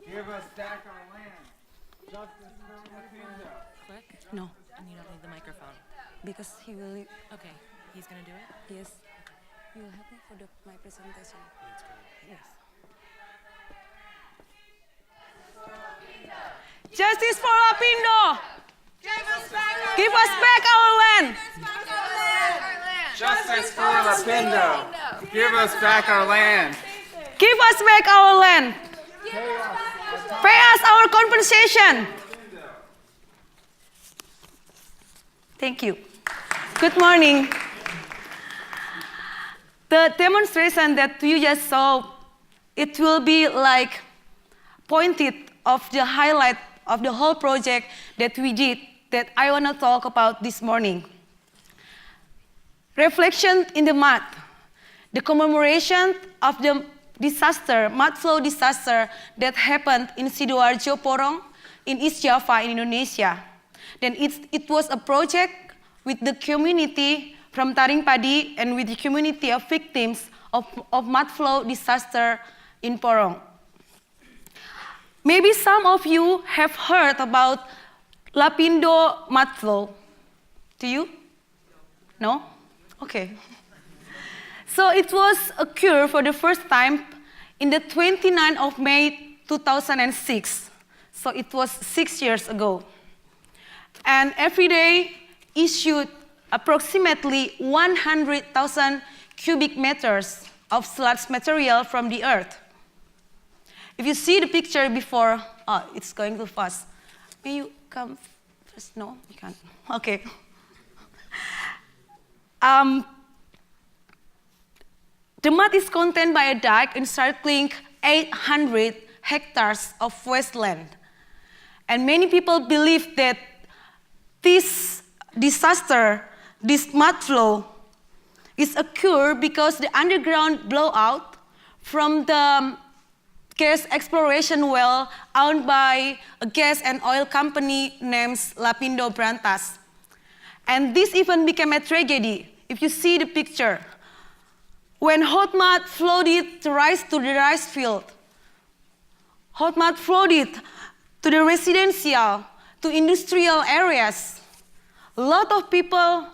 Give us back our land. Justice for Lapindo. Click? No, And you don't need the microphone. because he will. Okay, he's gonna do it? Yes, he will help me for my presentation. Yes. Justice for Lapindo. Give us back our land. Justice for Lapindo. Give us back our land. Give us back our land. Pay us our compensation. Thank you. Good morning. The demonstration that you just saw, it will be like pointed of the highlight of the whole project that we did that I want to talk about this morning. Reflection in the mud. The commemoration of the disaster, mud flow disaster that happened in Sidoarjo, Porong, in East Java, in Indonesia. Then it was a project with the community from Padi and with the community of victims of mud flow disaster in Porong. Maybe some of you have heard about Lapindo mud flow. Do you? No? Okay. So it was occurred for the first time in the 29th of May 2006. So it was 6 years ago. And every day issued approximately 100,000 cubic meters of sludge material from the earth. If you see the picture before, it's going too fast. May you come first? No, you can't. Okay. The mud is contained by a dike encircling 800 hectares of wasteland. And many people believe that this disaster, this mud flow, is occurred because the underground blowout from the gas exploration well owned by a gas and oil company named Lapindo Brantas. And this even became a tragedy. If you see the picture, when hot mud flooded the rice field, hot mud flooded to the residential, to industrial areas, a lot of people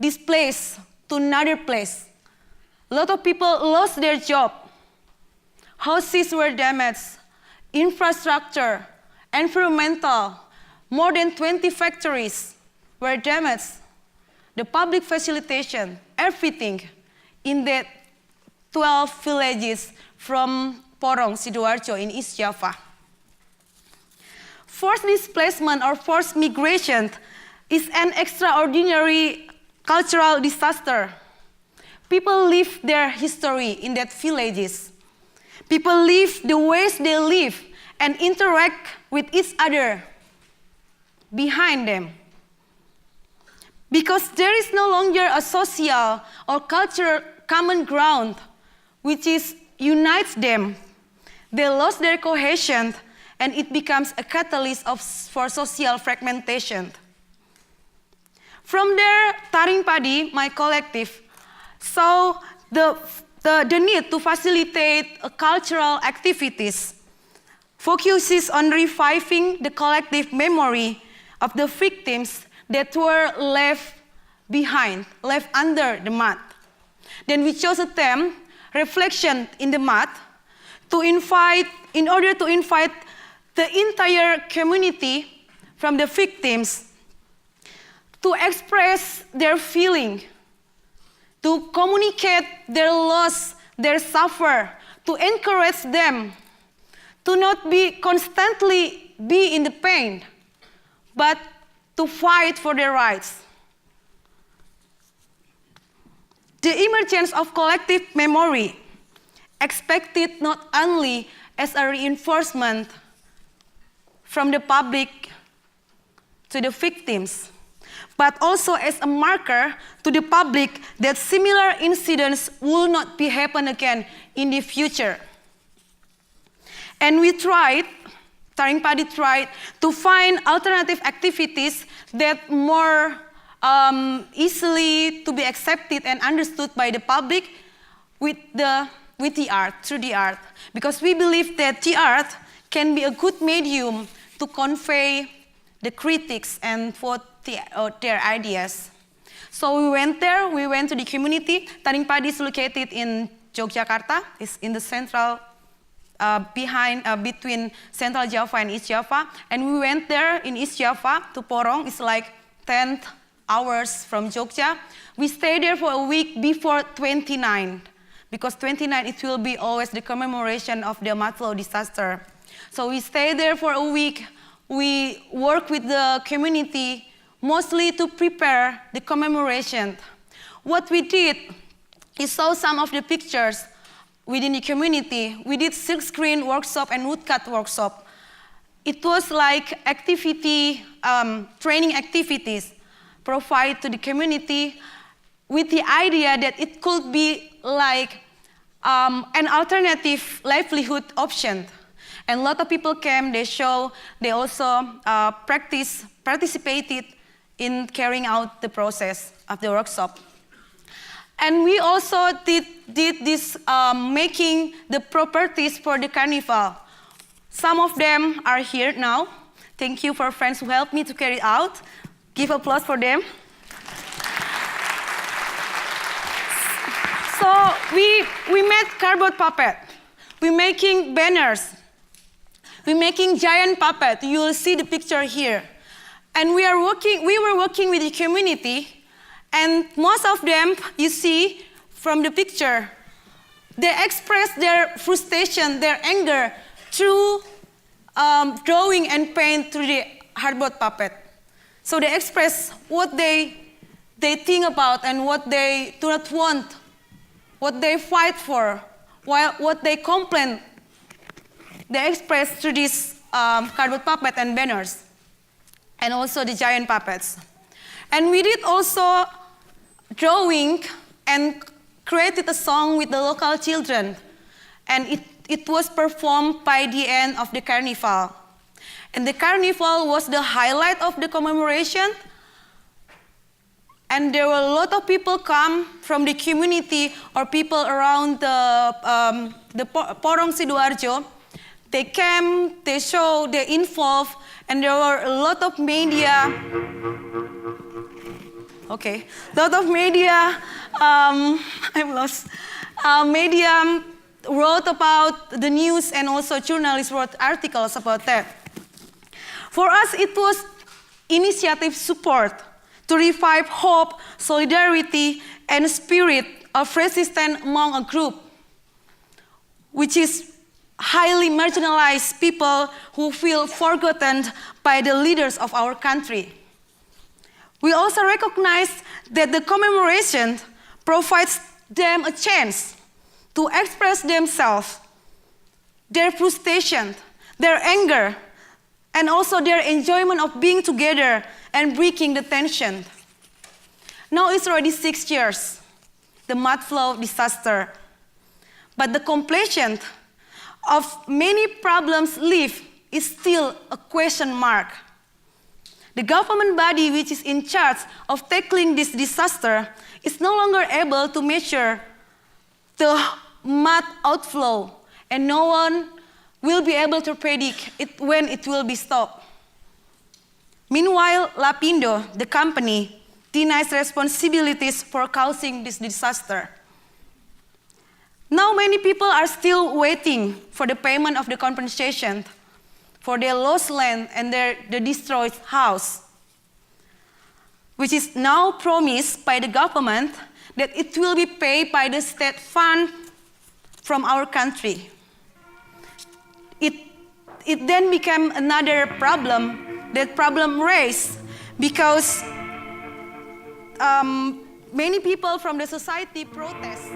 displaced to another place. A lot of people lost their job. Houses were damaged, infrastructure, environmental, more than 20 factories were damaged. The public facilitation, everything in the 12 villages from Porong, Sidoarjo in East Java. Forced displacement or forced migration is an extraordinary cultural disaster. People live their history in that villages. People live the ways they live and interact with each other behind them. Because there is no longer a social or cultural common ground which unites them, they lost their cohesion and it becomes a catalyst for social fragmentation. From there, Taring Padi, my collective, saw the need to facilitate cultural activities, focuses on reviving the collective memory of the victims that were left behind, left under the mud. Then we chose a theme, reflection in the mud, in order to invite the entire community from the victims to express their feeling, to communicate their loss, their suffer, to encourage them to not constantly be in the pain, but to fight for their rights. The emergence of collective memory, expected not only as a reinforcement from the public to the victims, but also as a marker to the public that similar incidents will not be happen again in the future. And we Taring Padi tried to find alternative activities that more easily to be accepted and understood by the public with the with the art, through the art, because we believe that the art can be a good medium to convey the critics and for their ideas. So we went there, we went to the community. Taring Padi is located in Yogyakarta, it's in the central, between Central Java and East Java. And we went there in East Java to Porong, it's like 10 hours from Jogja. We stayed there for a week before 29, because 29 it will be always the commemoration of the Matlow disaster. So we stayed there for a week. We worked with the community mostly to prepare the commemoration. What we did is saw some of the pictures within the community. We did silk screen workshop and woodcut workshop. It was like activity, training activities provided to the community with the idea that it could be like an alternative livelihood option. And a lot of people came, they also participated in carrying out the process of the workshop. And we also did this making the properties for the carnival. Some of them are here now. Thank you for friends who helped me to carry it out. Give applause for them. So we made cardboard puppet. We're making banners. We're making giant puppet. You will see the picture here. And we were working with the community, and most of them, you see from the picture, they express their frustration, their anger through drawing and paint through the cardboard puppet. So they express what they think about and what they do not want, what they fight for, what they complain. They express through these cardboard puppet and banners, and also the giant puppets. And we did also drawing and created a song with the local children. And it was performed by the end of the carnival. And the carnival was the highlight of the commemoration. And there were a lot of people come from the community or people around the Porong Sidoarjo. They came, they showed, they involved, and there were a lot of media. Okay, a lot of media. I'm lost. Media wrote about the news, and also journalists wrote articles about that. For us, it was initiative support to revive hope, solidarity, and spirit of resistance among a group, which is highly marginalized people who feel forgotten by the leaders of our country. We also recognize that the commemoration provides them a chance to express themselves, their frustration, their anger, and also their enjoyment of being together and breaking the tension. Now it's already 6 years, the mudflow disaster, but the completion of many problems left is still a question mark. The government body which is in charge of tackling this disaster is no longer able to measure the mud outflow, and no one will be able to predict when it will be stopped. Meanwhile, Lapindo, the company, denies responsibilities for causing this disaster. Now many people are still waiting for the payment of the compensation for their lost land and the destroyed house, which is now promised by the government that it will be paid by the state fund from our country. It then became another problem, that problem raised because many people from the society protest.